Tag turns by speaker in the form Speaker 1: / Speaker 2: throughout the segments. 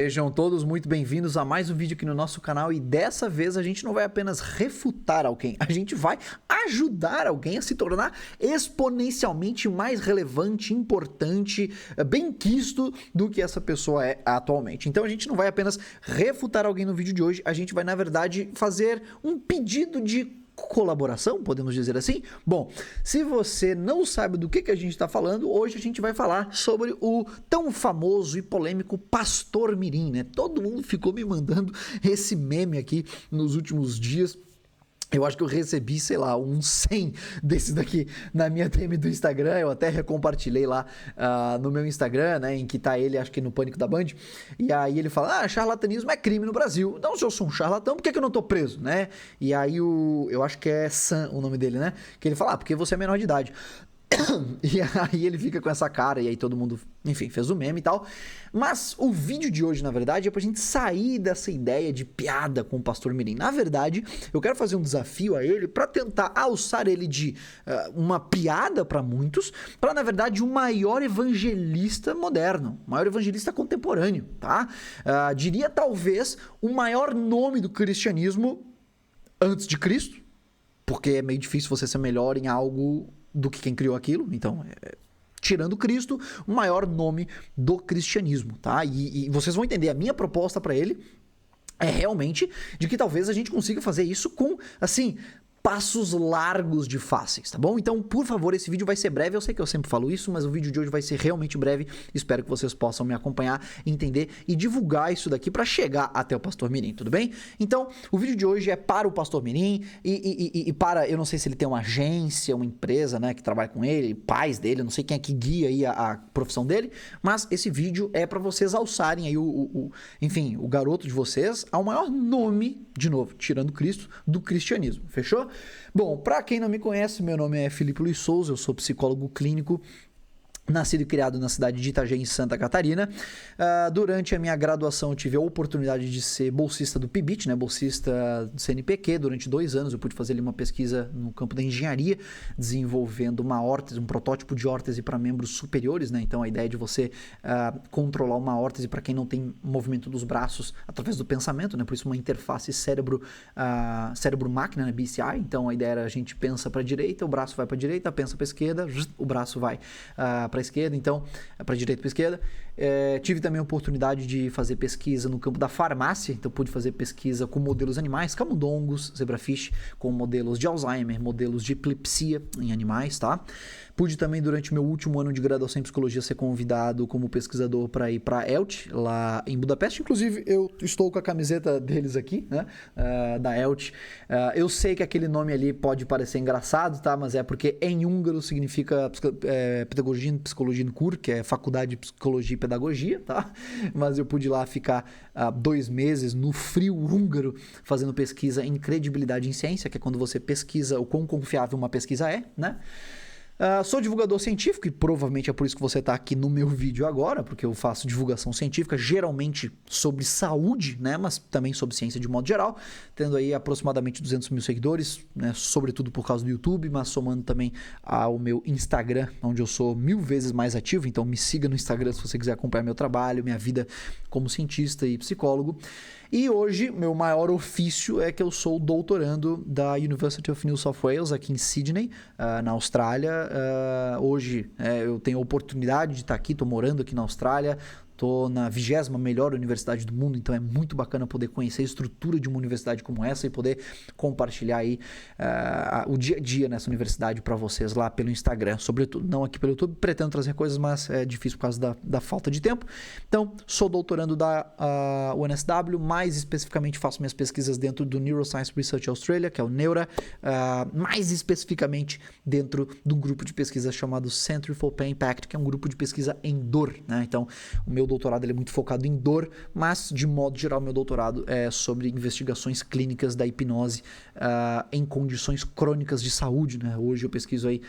Speaker 1: Sejam todos muito bem-vindos a mais um vídeo aqui no nosso canal e dessa vez a gente não vai apenas refutar alguém, a gente vai ajudar alguém a se tornar exponencialmente mais relevante, importante, bem quisto do que essa pessoa é atualmente. Então a gente não vai apenas refutar alguém no vídeo de hoje, a gente vai na verdade fazer um pedido de colaboração, podemos dizer assim? Bom, se você não sabe do que a gente está falando, hoje a gente vai falar sobre o tão famoso e polêmico Pastor Mirim, né? Todo mundo ficou me mandando esse meme aqui nos últimos dias. Eu acho que eu recebi, sei lá, uns 100 desses daqui na minha DM do Instagram. Eu até recompartilhei lá no meu Instagram, né? Em que tá ele, acho que no Pânico da Band. E aí ele fala, charlatanismo é crime no Brasil. Então, se eu sou um charlatão, por que eu não tô preso, né? E aí eu acho que é Sam o nome dele, né? Que ele fala, porque você é menor de idade. E aí ele fica com essa cara, e aí todo mundo, enfim, fez o meme e tal. Mas o vídeo de hoje, na verdade, é pra gente sair dessa ideia de piada com o Pastor Mirim. Na verdade, eu quero fazer um desafio a ele pra tentar alçar ele de uma piada pra muitos, pra, na verdade, o maior evangelista moderno, o maior evangelista contemporâneo, tá? Diria, talvez, o maior nome do cristianismo antes de Cristo, porque é meio difícil você ser melhor em algo do que quem criou aquilo, então, tirando Cristo, o maior nome do cristianismo, tá? E vocês vão entender, a minha proposta para ele é realmente de que talvez a gente consiga fazer isso com, assim, passos largos de fáceis, tá bom? Então, por favor, esse vídeo vai ser breve, eu sei que eu sempre falo isso, mas o vídeo de hoje vai ser realmente breve, espero que vocês possam me acompanhar, entender e divulgar isso daqui para chegar até o Pastor Mirim, tudo bem? Então, o vídeo de hoje é para o Pastor Mirim e para, eu não sei se ele tem uma agência, uma empresa, né, que trabalha com ele, pais dele, eu não sei quem é que guia aí a profissão dele, mas esse vídeo é para vocês alçarem aí enfim, o garoto de vocês ao maior nome, de novo, tirando Cristo, do cristianismo, fechou? Bom, para quem não me conhece, meu nome é Felipe Luiz Souza, eu sou psicólogo clínico, nascido e criado na cidade de Itajaí, em Santa Catarina. Durante a minha graduação eu tive a oportunidade de ser bolsista do PIBIT, né, bolsista do CNPq. Durante 2 anos eu pude fazer ali uma pesquisa no campo da engenharia, desenvolvendo uma órtese, um protótipo de órtese para membros superiores, né? Então a ideia de você controlar uma órtese para quem não tem movimento dos braços através do pensamento, né? Por isso uma interface cérebro-máquina, né? BCI. Então a ideia era a gente pensa para a direita, o braço vai para a direita, pensa para a esquerda, o braço vai para a esquerda, então, para a direita e para a esquerda. Tive também a oportunidade de fazer pesquisa no campo da farmácia, então pude fazer pesquisa com modelos animais, camundongos, zebrafish, com modelos de Alzheimer, modelos de epilepsia em animais, tá? Pude também, durante o meu último ano de graduação em psicologia, ser convidado como pesquisador para ir para a ELTE, lá em Budapeste. Inclusive, eu estou com a camiseta deles aqui, né? Da ELTE. Eu sei que aquele nome ali pode parecer engraçado, tá? Mas é porque em húngaro significa pedagogia e psicologia no CUR, que é Faculdade de Psicologia e Pedagogia, tá? Mas eu pude ir lá ficar 2 meses no frio húngaro, fazendo pesquisa em credibilidade em ciência, que é quando você pesquisa o quão confiável uma pesquisa é, né? Sou divulgador científico e provavelmente é por isso que você está aqui no meu vídeo agora, porque eu faço divulgação científica, geralmente sobre saúde, né, mas também sobre ciência de modo geral, tendo aí aproximadamente 200 mil seguidores, né, sobretudo por causa do YouTube, mas somando também ao meu Instagram, onde eu sou 1000 vezes mais ativo, então me siga no Instagram se você quiser acompanhar meu trabalho, minha vida como cientista e psicólogo. E hoje, meu maior ofício é que eu sou doutorando da University of New South Wales, aqui em Sydney, na Austrália. Hoje eu tenho a oportunidade de estar aqui, estou morando aqui na Austrália, estou na 20ª melhor universidade do mundo, então é muito bacana poder conhecer a estrutura de uma universidade como essa e poder compartilhar aí o dia a dia nessa universidade para vocês lá pelo Instagram, sobretudo, não aqui pelo YouTube. Pretendo trazer coisas, mas é difícil por causa da falta de tempo. Então, sou doutorando da UNSW, mais especificamente faço minhas pesquisas dentro do Neuroscience Research Australia, que é o NEURA, mais especificamente dentro de um grupo de pesquisa chamado Centre for Pain Impact, que é um grupo de pesquisa em dor, né? Então, o meu doutorado ele é muito focado em dor, mas de modo geral meu doutorado é sobre investigações clínicas da hipnose em condições crônicas de saúde, né? Hoje eu pesquiso aí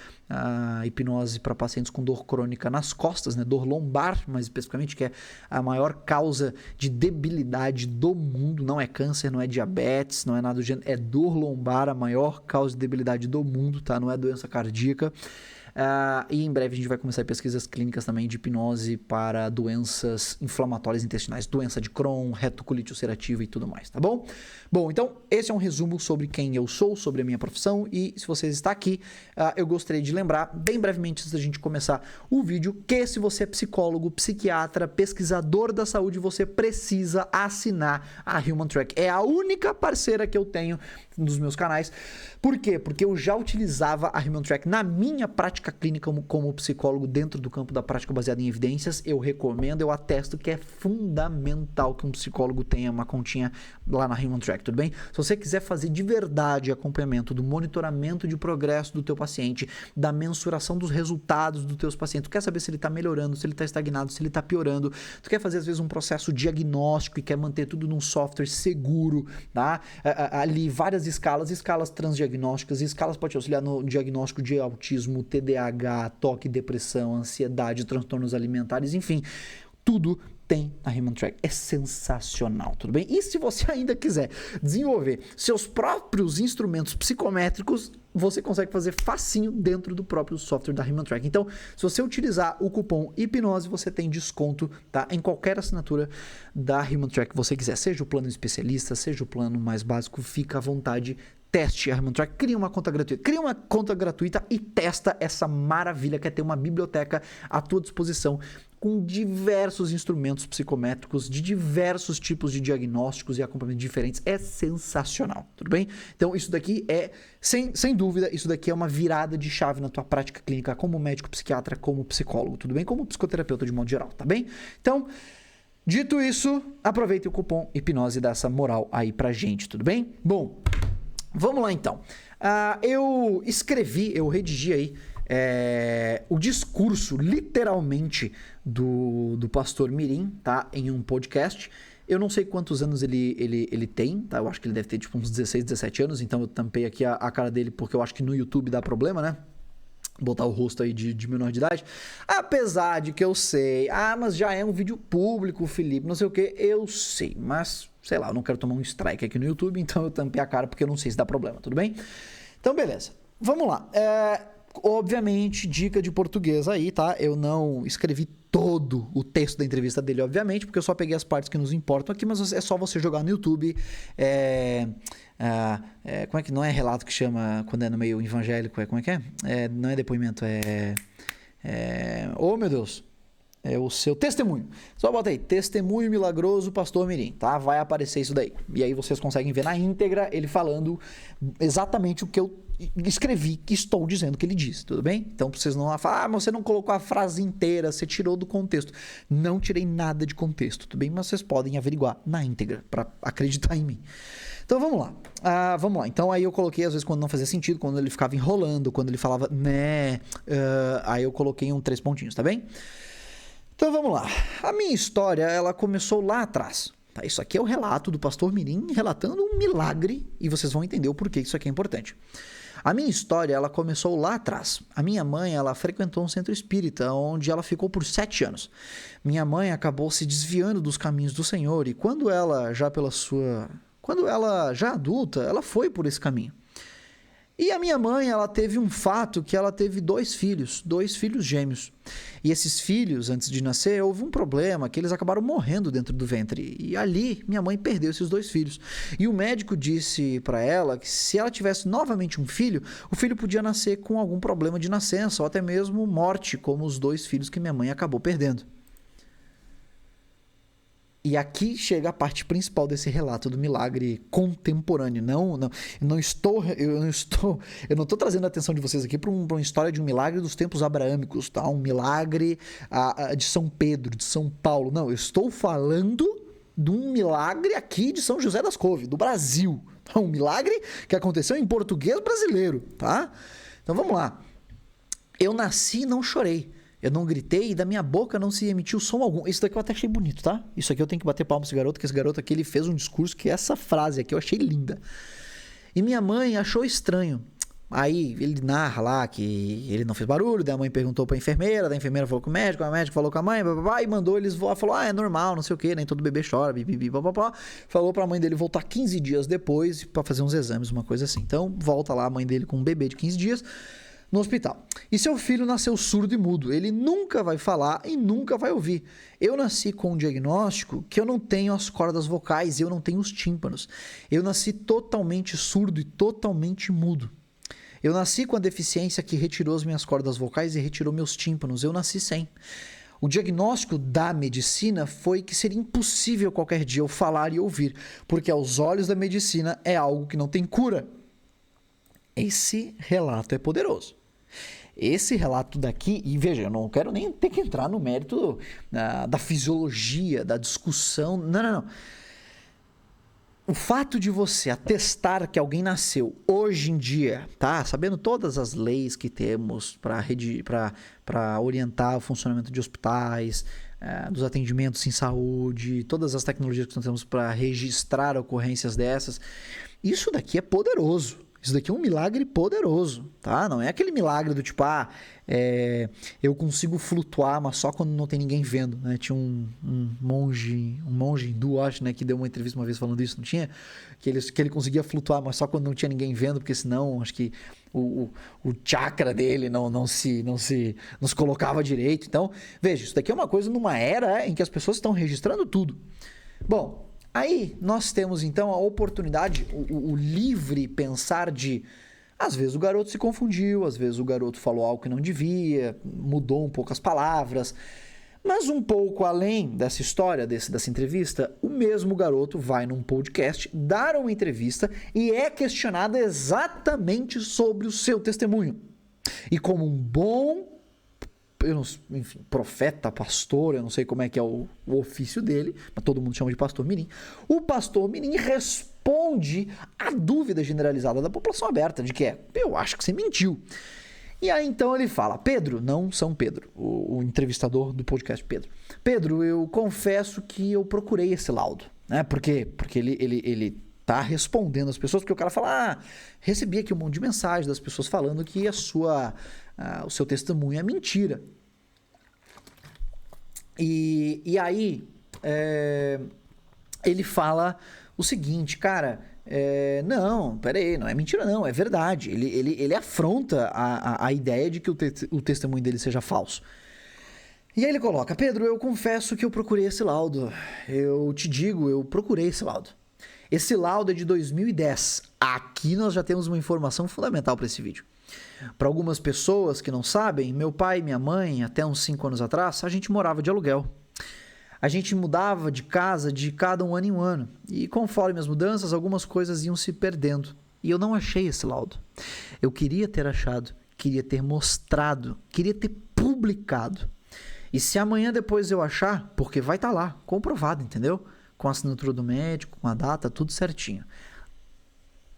Speaker 1: hipnose para pacientes com dor crônica nas costas, né? Dor lombar, mais especificamente, que é a maior causa de debilidade do mundo. Não é câncer, não é diabetes, não é nada do gênero, é dor lombar, a maior causa de debilidade do mundo, tá? Não é doença cardíaca. E em breve a gente vai começar pesquisas clínicas também de hipnose para doenças inflamatórias intestinais, doença de Crohn, retocolite ulcerativa e tudo mais, tá bom? Bom, então esse é um resumo sobre quem eu sou, sobre a minha profissão, e se você está aqui, eu gostaria de lembrar, bem brevemente antes da gente começar o vídeo, que se você é psicólogo, psiquiatra, pesquisador da saúde, você precisa assinar a Human Track. É a única parceira que eu tenho nos meus canais. Por quê? Porque eu já utilizava a Human Track na minha prática clínica como psicólogo dentro do campo da prática baseada em evidências. Eu recomendo, eu atesto que é fundamental que um psicólogo tenha uma continha lá na Human Track, tudo bem? Se você quiser fazer de verdade acompanhamento do monitoramento de progresso do teu paciente, da mensuração dos resultados dos teus pacientes, tu quer saber se ele está melhorando, se ele está estagnado, se ele está piorando, tu quer fazer às vezes um processo diagnóstico e quer manter tudo num software seguro, tá? Ali várias escalas transdiagnósticas, escalas pode te auxiliar no diagnóstico de autismo, TDAH, toque, depressão, ansiedade, transtornos alimentares, enfim, tudo tem na Human Track. É sensacional, tudo bem? E se você ainda quiser desenvolver seus próprios instrumentos psicométricos, você consegue fazer facinho dentro do próprio software da Human Track. Então, se você utilizar o cupom HIPNOSE, você tem desconto, tá? Em qualquer assinatura da Human Track que você quiser. Seja o plano especialista, seja o plano mais básico, fica à vontade. Teste a Human Track, cria uma conta gratuita e testa essa maravilha que é ter uma biblioteca à tua disposição com diversos instrumentos psicométricos de diversos tipos de diagnósticos e acompanhamentos diferentes. É sensacional, tudo bem? Então isso daqui é, sem dúvida, isso daqui é uma virada de chave na tua prática clínica como médico psiquiatra, como psicólogo, tudo bem? Como psicoterapeuta de modo geral, tá bem? Então, dito isso, aproveite o cupom HIPNOSE e dá essa moral aí pra gente, tudo bem? Bom, vamos lá então. Eu redigi aí o discurso, literalmente, do pastor Mirim, tá? Em um podcast. Eu não sei quantos anos ele tem, tá? Eu acho que ele deve ter tipo uns 16, 17 anos, então eu tampei aqui a cara dele porque eu acho que no YouTube dá problema, né? Botar o rosto aí de menor de idade. Apesar de que eu sei, mas já é um vídeo público, Felipe, não sei o que, eu sei, mas sei lá, eu não quero tomar um strike aqui no YouTube, então eu tampei a cara porque eu não sei se dá problema, tudo bem? Então, beleza. Vamos lá. Obviamente, dica de português aí, tá? Eu não escrevi todo o texto da entrevista dele, obviamente, porque eu só peguei as partes que nos importam aqui, mas é só você jogar no YouTube. Como é que não é relato que chama quando é no meio evangélico? Como é que é? Não é depoimento, oh, meu Deus. É o seu testemunho. Só bota aí, testemunho milagroso pastor Mirim, tá? Vai aparecer isso daí. E aí vocês conseguem ver na íntegra ele falando exatamente o que eu escrevi, que estou dizendo que ele disse, tudo bem? Então vocês não falar, mas você não colocou a frase inteira, você tirou do contexto. Não tirei nada de contexto, tudo bem? Mas vocês podem averiguar na íntegra para acreditar em mim. Então vamos lá. Vamos lá. Então aí eu coloquei, às vezes, quando não fazia sentido, quando ele ficava enrolando, quando ele falava, né? Aí eu coloquei 3 pontinhos, tá bem? Então vamos lá. A minha história, ela começou lá atrás. Tá? Isso aqui é o relato do pastor Mirim relatando um milagre e vocês vão entender o porquê isso aqui é importante. A minha história, ela começou lá atrás. A minha mãe, ela frequentou um centro espírita onde ela ficou por 7 anos. Minha mãe acabou se desviando dos caminhos do Senhor e quando ela já adulta, ela foi por esse caminho. E a minha mãe, ela teve um fato que ela teve 2 filhos gêmeos. E esses filhos, antes de nascer, houve um problema, que eles acabaram morrendo dentro do ventre. E ali, minha mãe perdeu esses 2 filhos. E o médico disse para ela que se ela tivesse novamente um filho, o filho podia nascer com algum problema de nascença, ou até mesmo morte, como os 2 filhos que minha mãe acabou perdendo. E aqui chega a parte principal desse relato do milagre contemporâneo. Eu não estou trazendo a atenção de vocês aqui para uma história de um milagre dos tempos abraâmicos, tá? Um milagre de São Pedro, de São Paulo. Não, eu estou falando de um milagre aqui de São José das Couves, do Brasil. Um milagre que aconteceu em português brasileiro, tá? Então vamos lá. Eu nasci e não chorei. Eu não gritei e da minha boca não se emitiu som algum. Isso daqui eu até achei bonito, tá? Isso aqui eu tenho que bater palma pra esse garoto, que esse garoto aqui ele fez um discurso que essa frase aqui eu achei linda. E minha mãe achou estranho. Aí ele narra lá que ele não fez barulho, daí a mãe perguntou pra enfermeira, da enfermeira falou com o médico, a médica falou com a mãe, e mandou eles voar, falou, é normal, não sei o que, nem todo bebê chora, falou pra mãe dele voltar 15 dias depois pra fazer uns exames, uma coisa assim. Então volta lá a mãe dele com um bebê de 15 dias, no hospital. E seu filho nasceu surdo e mudo. Ele nunca vai falar e nunca vai ouvir. Eu nasci com um diagnóstico que eu não tenho as cordas vocais e eu não tenho os tímpanos. Eu nasci totalmente surdo e totalmente mudo. Eu nasci com a deficiência que retirou as minhas cordas vocais e retirou meus tímpanos. Eu nasci sem. O diagnóstico da medicina foi que seria impossível qualquer dia eu falar e ouvir, porque aos olhos da medicina é algo que não tem cura. Esse relato é poderoso. Esse relato daqui, e veja, eu não quero nem ter que entrar no mérito da fisiologia, da discussão, não. O fato de você atestar que alguém nasceu hoje em dia, tá? Sabendo todas as leis que temos para orientar o funcionamento de hospitais, dos atendimentos em saúde, todas as tecnologias que nós temos para registrar ocorrências dessas, isso daqui é poderoso. Isso daqui é um milagre poderoso, tá? Não é aquele milagre do tipo, eu consigo flutuar, mas só quando não tem ninguém vendo, né? Tinha um monge hindu, acho, né? Que deu uma entrevista uma vez falando isso, não tinha? Que ele conseguia flutuar, mas só quando não tinha ninguém vendo, porque senão, acho que o chakra dele não se colocava direito. Então, veja, isso daqui é uma coisa numa era em que as pessoas estão registrando tudo. Bom, aí nós temos então a oportunidade, o livre pensar de, às vezes o garoto se confundiu, às vezes o garoto falou algo que não devia, mudou um pouco as palavras, mas um pouco além dessa história, dessa entrevista, o mesmo garoto vai num podcast dar uma entrevista e é questionado exatamente sobre o seu testemunho. E como um bom profeta, pastor, eu não sei como é que é o ofício dele, mas todo mundo chama de pastor mirim. O pastor mirim responde à dúvida generalizada da população aberta, de que eu acho que você mentiu. E aí então ele fala, Pedro, não São Pedro, o entrevistador do podcast Pedro, eu confesso que eu procurei esse laudo, né? Por quê? Porque ele tá respondendo as pessoas, porque o cara fala, recebi aqui um monte de mensagem das pessoas falando que o seu testemunho é mentira. E aí ele fala o seguinte, cara, não, peraí, não é mentira não, é verdade. Ele afronta a ideia de que o testemunho dele seja falso. E aí ele coloca, Pedro, eu confesso que eu procurei esse laudo. Eu te digo, eu procurei esse laudo. Esse laudo é de 2010. Aqui nós já temos uma informação fundamental para esse vídeo. Para algumas pessoas que não sabem, meu pai e minha mãe, até uns 5 anos atrás, a gente morava de aluguel. A gente mudava de casa de cada um ano em um ano. E conforme as mudanças, algumas coisas iam se perdendo. E eu não achei esse laudo. Eu queria ter achado, queria ter mostrado, queria ter publicado. E se amanhã depois eu achar, porque vai estar lá, comprovado, entendeu? Com a assinatura do médico, com a data, tudo certinho.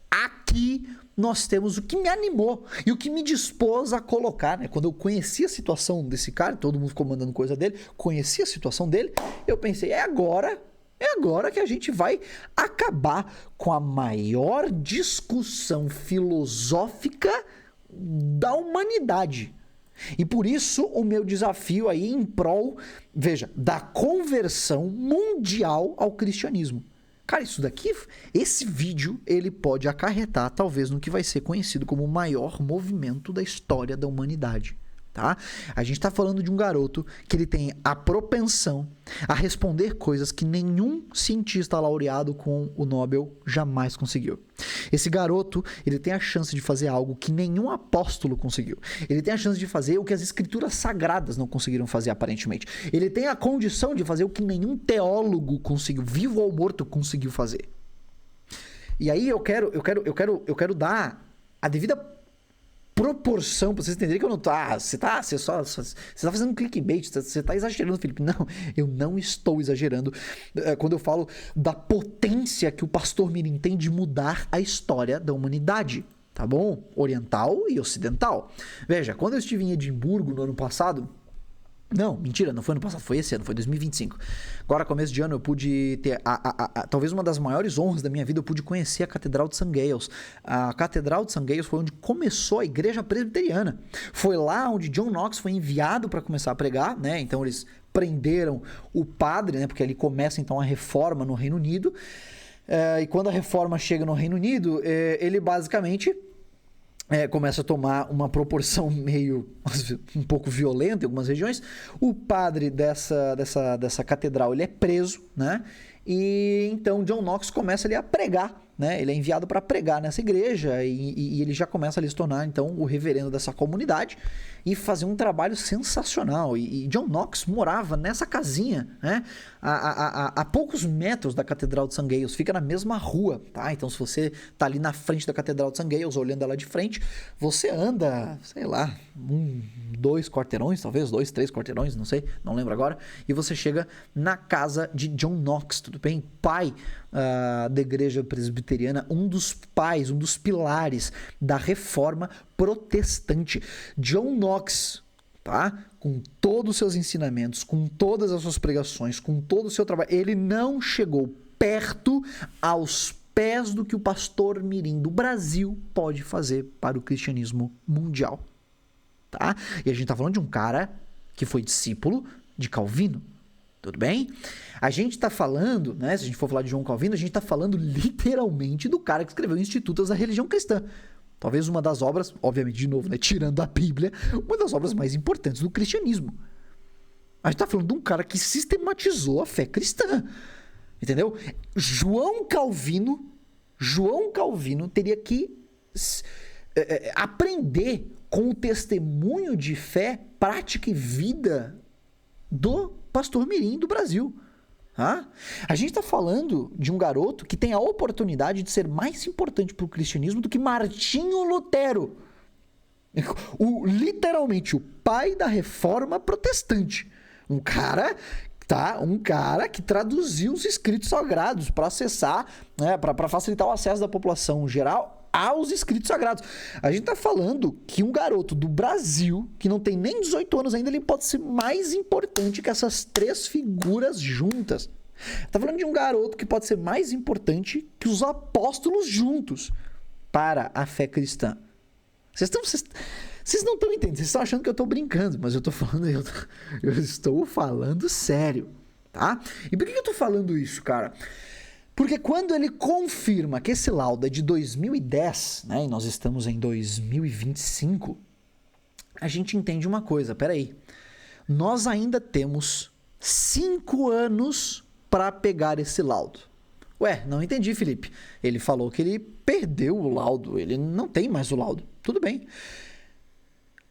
Speaker 1: Aqui nós temos o que me animou e o que me dispôs a colocar, né? Quando eu conheci a situação desse cara, todo mundo ficou mandando coisa dele, conheci a situação dele, eu pensei, é agora que a gente vai acabar com a maior discussão filosófica da humanidade. E por isso o meu desafio aí em prol, veja, da conversão mundial ao cristianismo. Cara, isso daqui, esse vídeo, ele pode acarretar talvez no que vai ser conhecido como o maior movimento da história da humanidade, tá? A gente tá falando de um garoto que ele tem a propensão a responder coisas que nenhum cientista laureado com o Nobel jamais conseguiu. Esse garoto, ele tem a chance de fazer algo que nenhum apóstolo conseguiu. Ele tem a chance de fazer o que as escrituras sagradas não conseguiram fazer aparentemente. Ele tem a condição de fazer o que nenhum teólogo conseguiu, vivo ou morto, conseguiu fazer. E aí eu quero dar a devida proporção para vocês entenderem que eu não tô... você tá fazendo um clickbait, você tá exagerando, Felipe. Não, eu não estou exagerando quando eu falo da potência que o pastor mirim tem de mudar a história da humanidade, tá bom? Oriental e ocidental. Veja, quando eu estive em Edimburgo no ano passado... Não, mentira, não foi ano passado, foi esse ano, foi 2025. Agora, começo de ano, eu pude ter talvez uma das maiores honras da minha vida, eu pude conhecer a Catedral de St. Giles. A Catedral de St. Giles foi onde começou a igreja presbiteriana. Foi lá onde John Knox foi enviado para começar a pregar, né? Então eles prenderam o padre, né? Porque ali começa então a reforma no Reino Unido. E quando a reforma chega no Reino Unido, ele basicamente... começa a tomar uma proporção meio um pouco violenta em algumas regiões. O padre dessa catedral, ele é preso, né? E então John Knox começa ali a pregar, né? Ele é enviado para pregar nessa igreja e ele já começa a se tornar então o reverendo dessa comunidade e fazer um trabalho sensacional. E John Knox morava nessa casinha, né? A poucos metros da Catedral de St. Giles, fica na mesma rua, tá? Então se você tá ali na frente da Catedral de St. Giles, olhando ela de frente, você anda, sei lá, 2 quarteirões, talvez 2, 3 quarteirões, não sei, não lembro agora, e você chega na casa de John Knox, tudo bem? Pai da igreja presbiteriana, um dos pais, um dos pilares da reforma protestante. John Knox, tá? Com todos os seus ensinamentos, com todas as suas pregações, com todo o seu trabalho, ele não chegou perto aos pés do que o pastor mirim do Brasil pode fazer para o cristianismo mundial, tá? E a gente tá falando de um cara que foi discípulo de Calvino, tudo bem? A gente tá falando, né, se a gente for falar de João Calvino, a gente tá falando literalmente do cara que escreveu Institutos da Religião Cristã. Talvez uma das obras, obviamente, de novo, né, tirando a Bíblia, uma das obras mais importantes do cristianismo. A gente tá falando de um cara que sistematizou a fé cristã, entendeu? João Calvino teria que aprender com o testemunho de fé, prática e vida do pastor mirim do Brasil. Ah? A gente está falando de um garoto que tem a oportunidade de ser mais importante para o cristianismo do que Martinho Lutero. Literalmente o pai da reforma protestante. Um cara que traduziu os escritos sagrados para acessar, né, para facilitar o acesso da população geral aos escritos sagrados. A gente tá falando que um garoto do Brasil, que não tem nem 18 anos ainda, ele pode ser mais importante que essas 3 figuras juntas. Tá falando de um garoto que pode ser mais importante que os apóstolos juntos para a fé cristã. Vocês não estão entendendo, vocês estão achando que eu estou brincando, mas eu estou falando sério, tá? E por que eu estou falando isso, cara? Porque quando ele confirma que esse laudo é de 2010, né, e nós estamos em 2025, a gente entende uma coisa, peraí, nós ainda temos 5 anos para pegar esse laudo. Ué, não entendi, Felipe. Ele falou que ele perdeu o laudo, ele não tem mais o laudo. Tudo bem.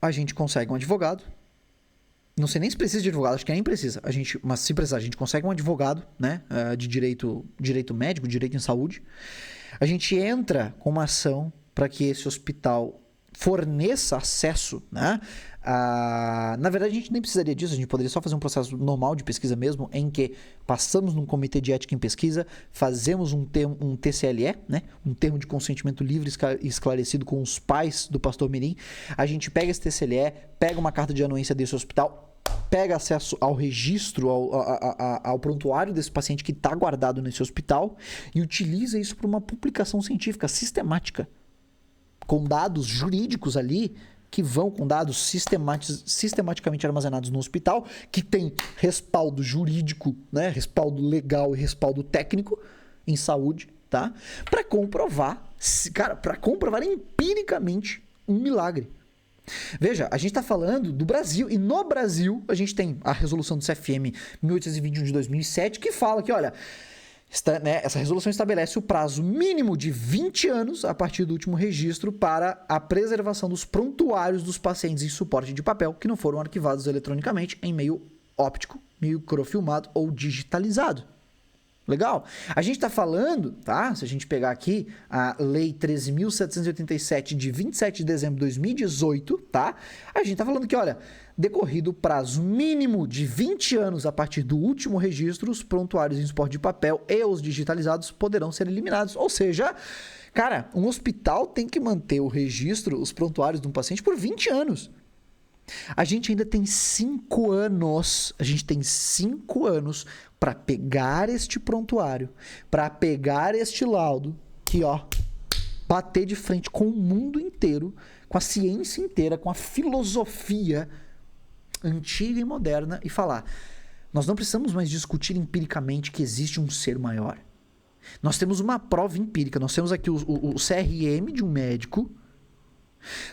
Speaker 1: A gente consegue um advogado. Não sei nem se precisa de advogado, acho que nem precisa. Mas se precisar, a gente consegue um advogado, né, de direito médico, direito em saúde. A gente entra com uma ação para que esse hospital forneça acesso, né? Na verdade, a gente nem precisaria disso, a gente poderia só fazer um processo normal de pesquisa mesmo, em que passamos num comitê de ética em pesquisa, fazemos um TCLE, né? Um termo de consentimento livre e esclarecido com os pais do pastor mirim. A gente pega esse TCLE, pega uma carta de anuência desse hospital, pega acesso ao registro, ao prontuário desse paciente que está guardado nesse hospital e utiliza isso para uma publicação científica sistemática, com dados jurídicos ali, que vão com dados sistematicamente armazenados no hospital, que tem respaldo jurídico, né, respaldo legal e respaldo técnico em saúde, tá? Para comprovar, cara, para comprovar empiricamente um milagre. Veja, a gente está falando do Brasil, e no Brasil a gente tem a resolução do CFM 1821 de 2007, que fala que, olha, essa resolução estabelece o prazo mínimo de 20 anos a partir do último registro para a preservação dos prontuários dos pacientes em suporte de papel que não foram arquivados eletronicamente em meio óptico, microfilmado ou digitalizado. Legal? A gente está falando, tá? Se a gente pegar aqui a Lei 13.787 de 27 de dezembro de 2018, tá? A gente está falando que, olha, decorrido o prazo mínimo de 20 anos a partir do último registro, os prontuários em suporte de papel e os digitalizados poderão ser eliminados. Ou seja, cara, um hospital tem que manter o registro, os prontuários de um paciente por 20 anos. A gente ainda tem 5 anos, para pegar este prontuário, para pegar este laudo, que, ó, bater de frente com o mundo inteiro, com a ciência inteira, com a filosofia antiga e moderna e falar: nós não precisamos mais discutir empiricamente que existe um ser maior. Nós temos uma prova empírica, nós temos aqui o CRM de um médico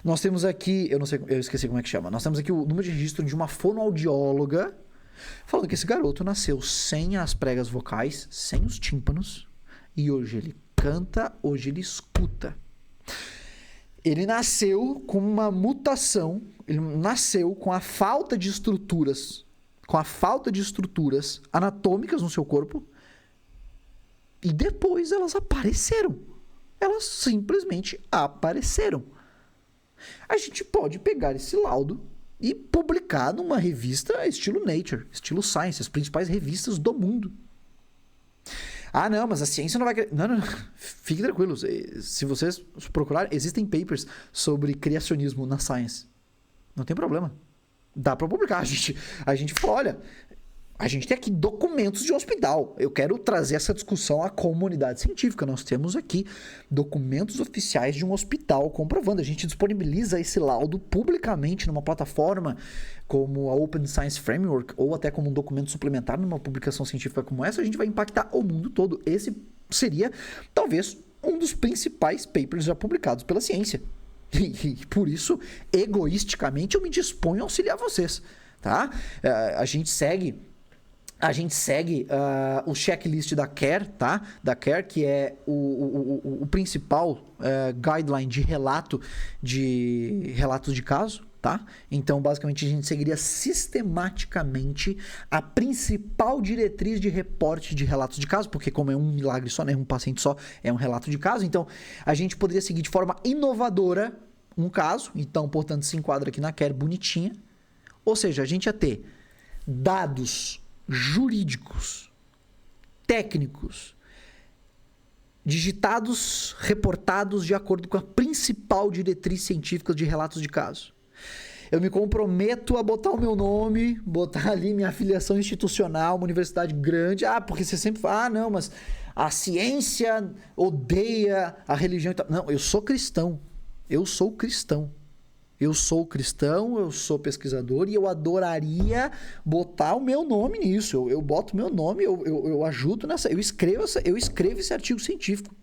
Speaker 1: Nós temos aqui, eu não sei, eu esqueci como é que chama. Nós temos aqui o número de registro de uma fonoaudióloga falando que esse garoto nasceu sem as pregas vocais, sem os tímpanos, e hoje ele canta, hoje ele escuta. Ele nasceu com uma mutação, ele nasceu com a falta de estruturas, anatômicas no seu corpo, e depois elas apareceram. Elas simplesmente apareceram. A gente pode pegar esse laudo e publicar numa revista estilo Nature, estilo Science, as principais revistas do mundo. Ah, não, mas a ciência não vai... Não. Fiquem tranquilos. Se vocês procurarem, existem papers sobre criacionismo na Science. Não tem problema. Dá para publicar. A gente fala, olha, a gente tem aqui documentos de um hospital. Eu quero trazer essa discussão à comunidade científica. Nós temos aqui documentos oficiais de um hospital comprovando. A gente disponibiliza esse laudo publicamente numa plataforma como a Open Science Framework ou até como um documento suplementar numa publicação científica como essa. A gente vai impactar o mundo todo. Esse seria, talvez, um dos principais papers já publicados pela ciência. E por isso, egoisticamente, eu me disponho a auxiliar vocês, tá? A gente segue o checklist da CARE, tá? Da CARE, que é o principal guideline de relatos de caso, tá? Então, basicamente, a gente seguiria sistematicamente a principal diretriz de reporte de relatos de caso, porque como é um milagre só, né? Um paciente só é um relato de caso, então a gente poderia seguir de forma inovadora um caso, então, portanto, se enquadra aqui na CARE bonitinha, ou seja, a gente ia ter dados jurídicos, técnicos, digitados, reportados de acordo com a principal diretriz científica de relatos de caso. Eu me comprometo a botar o meu nome, botar ali minha afiliação institucional, uma universidade grande. Ah, porque você sempre fala, ah, não, mas a ciência odeia a religião e tal. Não, eu sou cristão. Eu sou cristão. Eu sou cristão, eu sou pesquisador e eu adoraria botar o meu nome nisso. Eu boto o meu nome, eu ajudo nessa... Eu escrevo esse artigo científico.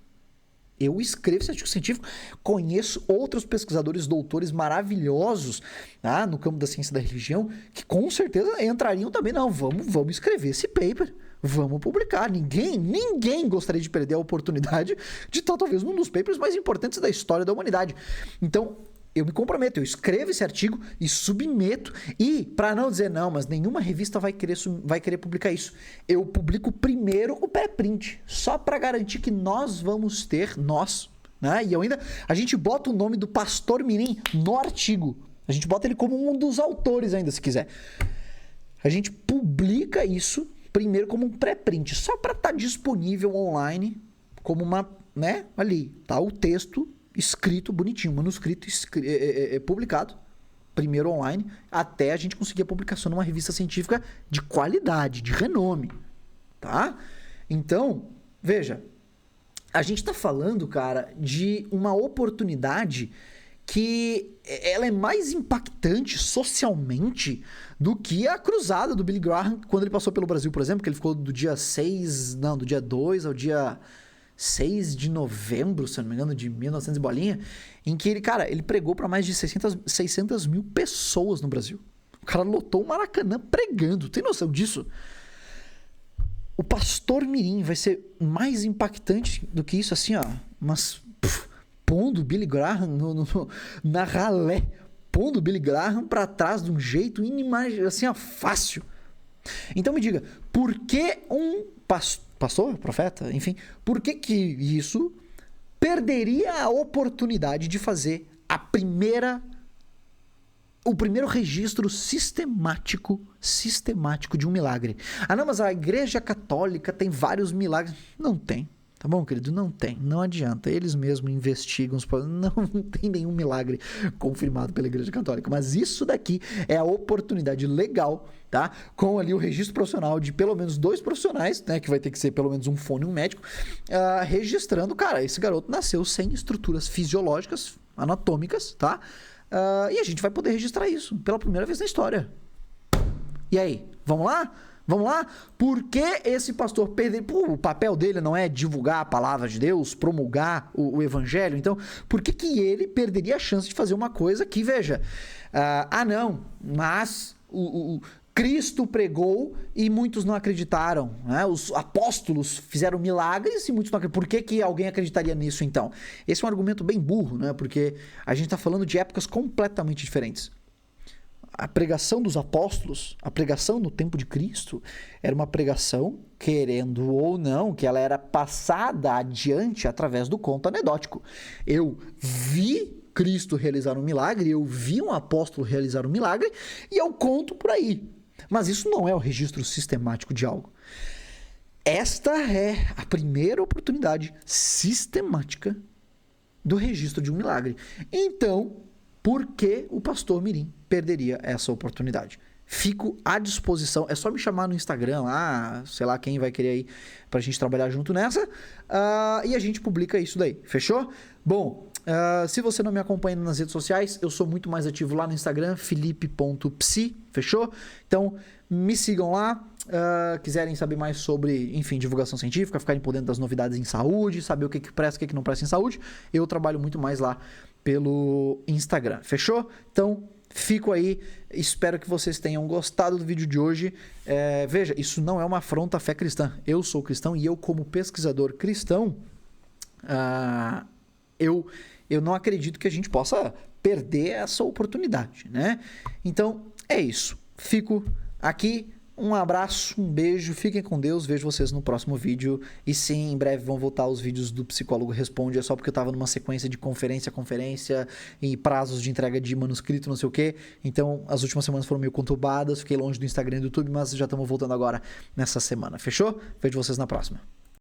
Speaker 1: Conheço outros pesquisadores, doutores maravilhosos, tá, no campo da ciência da religião, que com certeza entrariam também. Não, vamos escrever esse paper. Vamos publicar. Ninguém gostaria de perder a oportunidade de estar talvez num dos papers mais importantes da história da humanidade. Então... eu me comprometo, eu escrevo esse artigo e submeto. E, para não dizer não, mas nenhuma revista vai querer publicar isso. Eu publico primeiro o pré-print, só para garantir que nós vamos ter, né? E a gente bota o nome do Pastor Mirim no artigo. A gente bota ele como um dos autores ainda, se quiser. A gente publica isso primeiro como um pré-print, só para estar disponível online, como uma, né? Ali, tá o texto escrito bonitinho, manuscrito publicado, primeiro online, até a gente conseguir a publicação numa revista científica de qualidade, de renome, tá? Então, veja, a gente tá falando, cara, de uma oportunidade que ela é mais impactante socialmente do que a cruzada do Billy Graham quando ele passou pelo Brasil, por exemplo, que ele ficou do dia 2 ao dia 6 de novembro, se eu não me engano, de 1900 e bolinha, em que ele pregou para mais de 600 mil pessoas no Brasil. O cara lotou o Maracanã pregando. Tem noção disso? O Pastor Mirim vai ser mais impactante do que isso, assim, ó. Mas pondo o Billy Graham na ralé. Pondo o Billy Graham para trás de um jeito inimaginável, assim, ó, fácil. Então me diga, por que um pastor, profeta, enfim, por que isso perderia a oportunidade de fazer o primeiro registro sistemático de um milagre? Ah, não, mas a Igreja Católica tem vários milagres. Não tem. Tá bom, querido? Não tem. Não adianta. Eles mesmos investigam. Não tem nenhum milagre confirmado pela Igreja Católica. Mas isso daqui é a oportunidade legal, tá? Com ali o registro profissional de pelo menos 2 profissionais, né? Que vai ter que ser pelo menos um fono e um médico, registrando, cara, esse garoto nasceu sem estruturas fisiológicas, anatômicas, tá? E a gente vai poder registrar isso pela primeira vez na história. E aí? Vamos lá? Vamos lá? Por que esse pastor perder? Pô, o papel dele não é divulgar a palavra de Deus, promulgar o evangelho? Então, por que ele perderia a chance de fazer uma coisa que, veja, não, mas Cristo pregou e muitos não acreditaram, né? Os apóstolos fizeram milagres e muitos não acreditaram. Por que alguém acreditaria nisso, então? Esse é um argumento bem burro, né? Porque a gente está falando de épocas completamente diferentes. A pregação dos apóstolos, a pregação no tempo de Cristo, era uma pregação, querendo ou não, que ela era passada adiante através do conto anedótico. Eu vi Cristo realizar um milagre, eu vi um apóstolo realizar um milagre e eu conto por aí. Mas isso não é o registro sistemático de algo. Esta é a primeira oportunidade sistemática do registro de um milagre. Então, por que o pastor Mirim perderia essa oportunidade? Fico à disposição, é só me chamar no Instagram lá, sei lá quem vai querer aí pra gente trabalhar junto nessa, e a gente publica isso daí, fechou? Bom, se você não me acompanha nas redes sociais, eu sou muito mais ativo lá no Instagram, felipe.psi, fechou? Então, me sigam lá, quiserem saber mais sobre, enfim, divulgação científica, ficarem por dentro das novidades em saúde, saber o que presta e o que não presta em saúde, eu trabalho muito mais lá pelo Instagram, fechou? Então, fico aí, espero que vocês tenham gostado do vídeo de hoje. Veja, isso não é uma afronta à fé cristã. Eu sou cristão e eu, como pesquisador cristão, eu não acredito que a gente possa perder essa oportunidade, né? Então, é isso. Fico aqui. Um abraço, um beijo, fiquem com Deus, vejo vocês no próximo vídeo. E sim, em breve vão voltar os vídeos do Psicólogo Responde, é só porque eu tava numa sequência de conferência e prazos de entrega de manuscrito, não sei o que. Então, as últimas semanas foram meio conturbadas, fiquei longe do Instagram e do YouTube, mas já estamos voltando agora nessa semana, fechou? Vejo vocês na próxima.